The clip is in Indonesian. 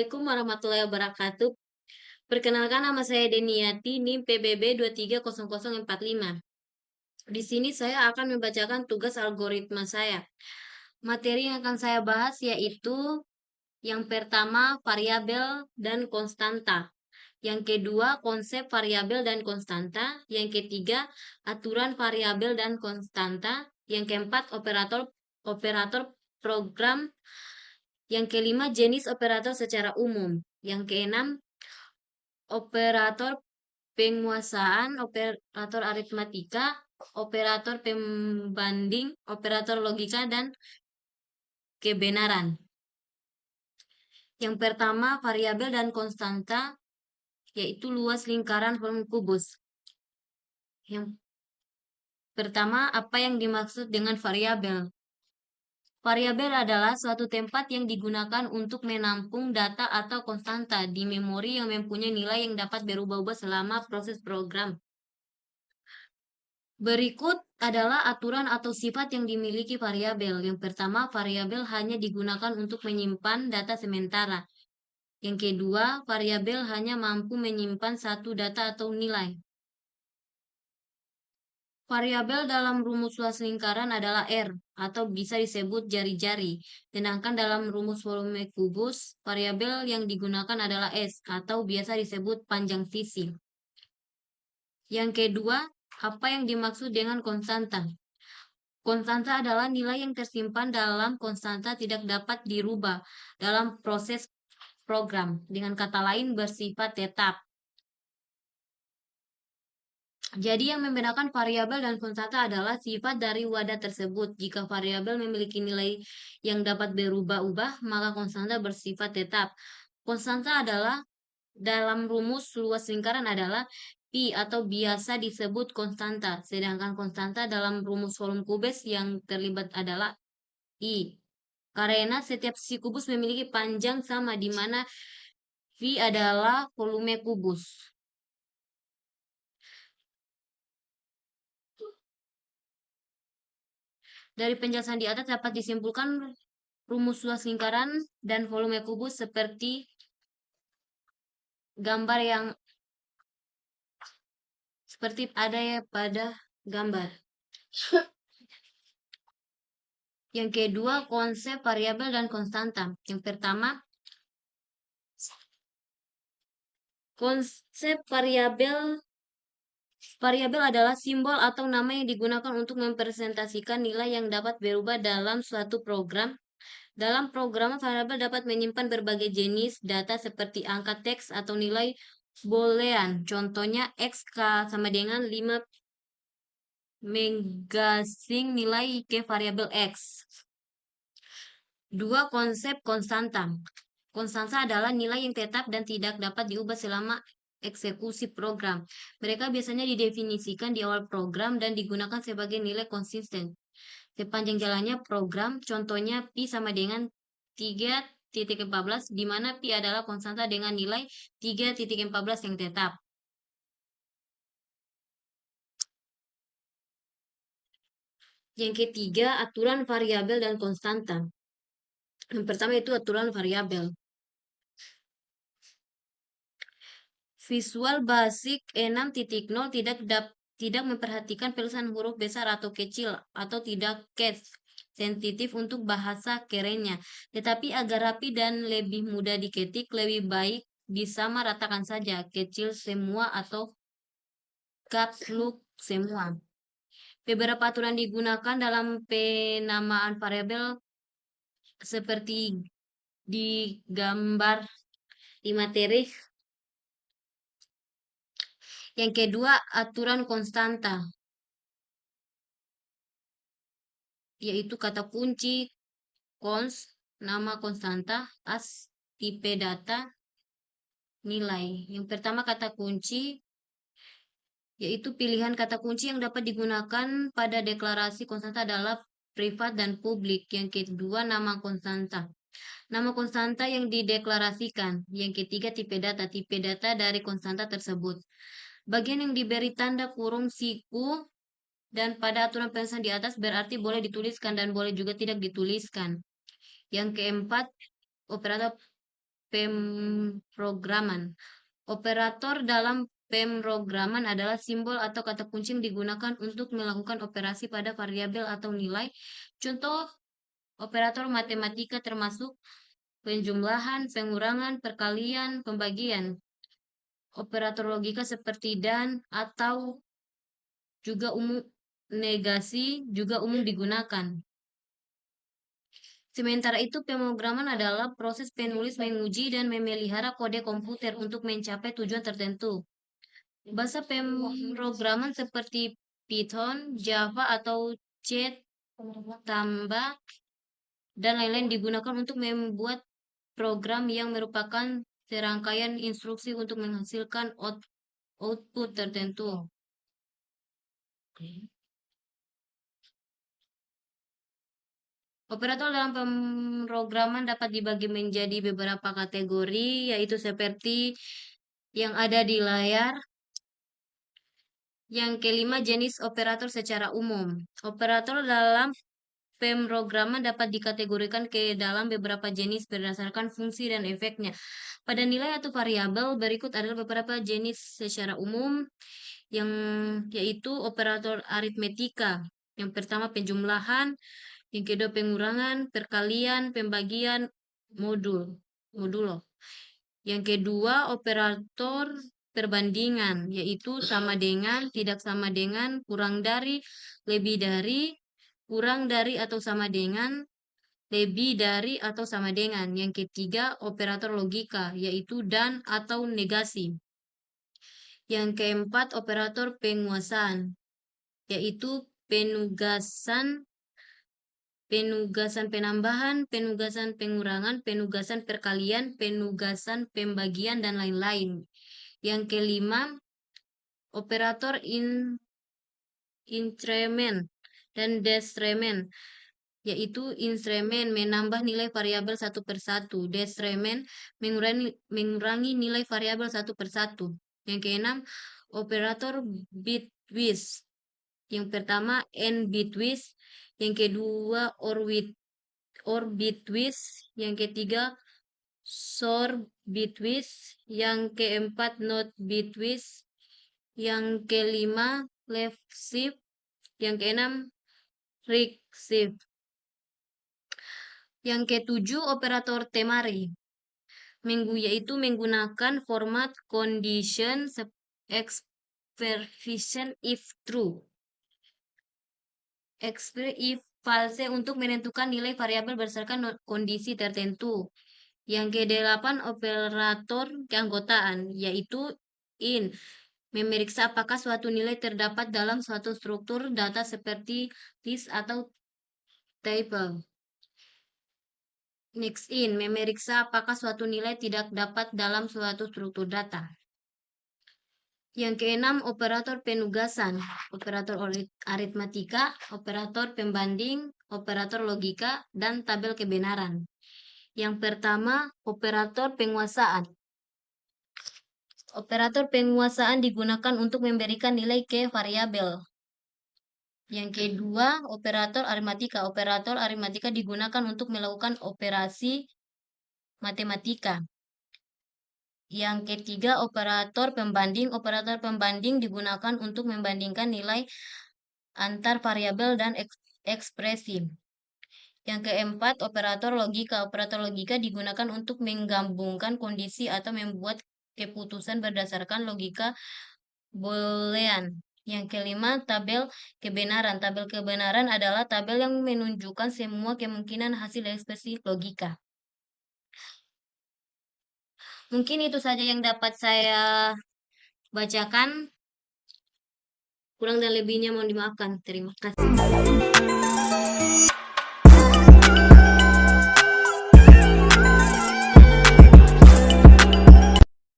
Assalamualaikum warahmatullahi wabarakatuh. Perkenalkan nama saya Deniati, NIM PBB 230045. Di sini saya akan membacakan tugas algoritma saya. Materi yang akan saya bahas yaitu yang pertama variabel dan konstanta. Yang kedua konsep variabel dan konstanta. Yang ketiga aturan variabel dan konstanta. Yang keempat operator operator program. Yang kelima, jenis operator secara umum. Yang keenam, operator penguasaan, operator aritmatika, operator pembanding, operator logika, dan kebenaran. Yang pertama, variabel dan konstanta, yaitu luas lingkaran volume kubus. Yang pertama, apa yang dimaksud dengan variabel? Variabel adalah suatu tempat yang digunakan untuk menampung data atau konstanta di memori yang mempunyai nilai yang dapat berubah-ubah selama proses program. Berikut adalah aturan atau sifat yang dimiliki variabel. Yang pertama, variabel hanya digunakan untuk menyimpan data sementara. Yang kedua, variabel hanya mampu menyimpan satu data atau nilai. Variabel dalam rumus luas lingkaran adalah R, atau bisa disebut jari-jari. Sedangkan dalam rumus volume kubus, variabel yang digunakan adalah S, atau biasa disebut panjang sisi. Yang kedua, apa yang dimaksud dengan konstanta? Konstanta adalah nilai yang tersimpan dalam konstanta tidak dapat dirubah dalam proses program. Dengan kata lain, bersifat tetap. Jadi yang membedakan variabel dan konstanta adalah sifat dari wadah tersebut. Jika variabel memiliki nilai yang dapat berubah-ubah, maka konstanta bersifat tetap. Konstanta adalah dalam rumus luas lingkaran adalah pi atau biasa disebut konstanta. Sedangkan konstanta dalam rumus volume kubus yang terlibat adalah I. Karena setiap sisi kubus memiliki panjang sama di mana V adalah volume kubus. Dari penjelasan di atas dapat disimpulkan rumus luas lingkaran dan volume kubus seperti gambar yang seperti ada ya pada gambar. Yang kedua, konsep variabel dan konstanta. Yang pertama, konsep variabel adalah simbol atau nama yang digunakan untuk mempresentasikan nilai yang dapat berubah dalam suatu program. Dalam program, variabel dapat menyimpan berbagai jenis data seperti angka teks atau nilai boolean. Contohnya, X sama dengan 5 megasing nilai ke variabel X. Dua, konsep konstanta. Konstanta adalah nilai yang tetap dan tidak dapat diubah selama eksekusi program. Mereka biasanya didefinisikan di awal program dan digunakan sebagai nilai konsisten sepanjang jalannya program. Contohnya pi sama dengan 3.14, di mana pi adalah konstanta dengan nilai 3.14 yang tetap. Yang ketiga, aturan variabel dan konstanta. Yang pertama itu aturan variabel. Visual Basic 6.0 tidak memperhatikan penulisan huruf besar atau kecil atau tidak case sensitif untuk bahasa kerennya. Tetapi agar rapi dan lebih mudah diketik, lebih baik disamaratakan saja kecil semua atau caps lock semua. Beberapa aturan digunakan dalam penamaan variabel seperti di gambar di materi. Yang kedua, aturan konstanta, yaitu kata kunci cons, nama konstanta, as, tipe data, nilai. Yang pertama kata kunci, yaitu pilihan kata kunci yang dapat digunakan pada deklarasi konstanta adalah privat dan publik. Yang kedua, nama konstanta. Nama konstanta yang dideklarasikan. Yang ketiga, tipe data. Tipe data dari konstanta tersebut. Bagian yang diberi tanda kurung siku dan pada aturan penulisan di atas berarti boleh dituliskan dan boleh juga tidak dituliskan. Yang keempat, operator pemrograman. Operator dalam pemrograman adalah simbol atau kata kunci yang digunakan untuk melakukan operasi pada variabel atau nilai. Contoh operator matematika termasuk penjumlahan, pengurangan, perkalian, pembagian. Operator logika seperti dan, atau juga umum negasi juga umum digunakan. Sementara itu, pemrograman adalah proses penulis menguji dan memelihara kode komputer untuk mencapai tujuan tertentu. Bahasa pemrograman seperti Python, Java, atau C tambah dan lain-lain digunakan untuk membuat program yang merupakan serangkaian instruksi untuk menghasilkan output tertentu. Operator dalam pemrograman dapat dibagi menjadi beberapa kategori, yaitu seperti yang ada di layar. Yang kelima, jenis operator secara umum. Operator dalam pemrograman dapat dikategorikan ke dalam beberapa jenis berdasarkan fungsi dan efeknya. Pada nilai atau variabel, berikut adalah beberapa jenis secara umum, yang yaitu operator aritmetika. Yang pertama penjumlahan, yang kedua pengurangan, perkalian, pembagian, modulo. Yang kedua operator perbandingan, yaitu sama dengan, tidak sama dengan, kurang dari, lebih dari, kurang dari atau sama dengan, lebih dari atau sama dengan. Yang ketiga operator logika, yaitu dan atau negasi. Yang keempat operator penguasaan, yaitu penugasan penambahan, penugasan pengurangan, penugasan perkalian, penugasan pembagian, dan lain-lain. Yang kelima, operator increment dan decrement, yaitu increment menambah nilai variabel satu per satu, decrement mengurangi nilai variabel satu per satu. Yang keenam, operator bitwise. Yang pertama n bitwise, yang kedua or bitwise, yang ketiga sort bitwise, yang keempat not bitwise, yang kelima left shift, yang keenam right shift. Yang ketujuh operator temari, yaitu menggunakan format condition expression if true, if false untuk menentukan nilai variabel berdasarkan kondisi tertentu. Yang kedelapan operator keanggotaan, yaitu in, memeriksa apakah suatu nilai terdapat dalam suatu struktur data seperti list atau table. Next in, memeriksa apakah suatu nilai tidak dapat dalam suatu struktur data. Yang keenam, operator penugasan, operator aritmatika, operator pembanding, operator logika, dan tabel kebenaran. Yang pertama, operator penguasaan. Operator penguasaan digunakan untuk memberikan nilai ke variabel. Yang kedua, operator aritmatika. Operator aritmatika digunakan untuk melakukan operasi matematika. Yang ketiga, operator pembanding. Operator pembanding digunakan untuk membandingkan nilai antar variabel dan ekspresi. Yang keempat, operator logika. Operator logika digunakan untuk menggabungkan kondisi atau membuat keputusan berdasarkan logika boolean. Yang kelima, tabel kebenaran. Tabel kebenaran adalah tabel yang menunjukkan semua kemungkinan hasil ekspresi logika. Mungkin itu saja yang dapat saya bacakan. Kurang dan lebihnya mohon dimaafkan. Terima kasih.